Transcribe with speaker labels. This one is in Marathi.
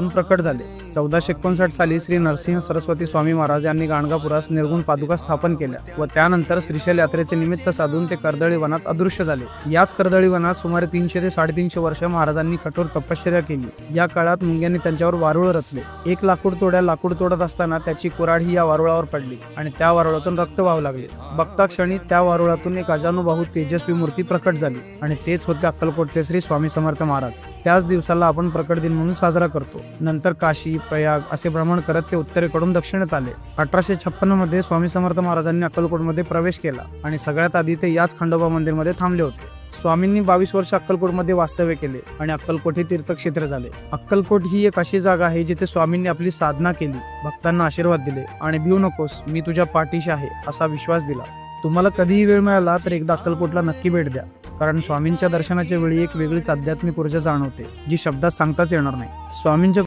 Speaker 1: प्रकट झाले। 1459 साली श्री नरसिंह सरस्वती स्वामी महाराज यांनी गाणगापुरास निर्गुण पादुका स्थापन केल्या व त्यानंतर श्रीशैल यात्रेचे निमित्त साधून ते कर्दळी वनात अदृश्य झाले। याच कर्दळी वनात सुमारे 300 ते 350 वर्ष महाराजांनी कठोर तपश्चर्या केली। या काळात मुंग्यांनी त्यांच्यावर वारुळ रचले। एक लाकूड तोडत असताना त्याची कुऱ्हाड ही या वारुळावर पडली आणि त्या वारुळातून रक्त वाहू लागले। बघता क्षणी त्या वारुळातून एक अजानुबाहू तेजस्वी मूर्ती प्रकट झाली आणि तेच होते अक्कलकोटचे श्री स्वामी समर्थ महाराज। त्याच दिवसाला आपण प्रकट दिन म्हणून साजरा करतो। नंतर काशी, प्रयाग असे भ्रमण करत ते उत्तरेकडून दक्षिणेत आले। 1856 मध्ये स्वामी समर्थ महाराजांनी अक्कलकोटमध्ये प्रवेश केला आणि सगळ्यात आधी ते याच खंडोबा मंदिरमध्ये थांबले होते। स्वामींनी 22 वर्ष अक्कलकोटमध्ये वास्तव्य केले आणि अक्कलकोट हे तीर्थक्षेत्र झाले। अक्कलकोट ही एक अशी जागा आहे जिथे स्वामींनी आपली साधना केली, भक्तांना आशीर्वाद दिले आणि भिवू नकोस, मी तुझ्या पाठीशी आहे असा विश्वास दिला। तुम्हाला कधीही वेळ मिळाला तर एकदा अक्कलकोटला नक्की भेट द्या, कारण स्वामींच्या दर्शनाच्या वेळी एक वेगळीच आध्यात्मिक ऊर्जा जाणवते जी शब्दात सांगताच येणार नाही। स्वामींच्या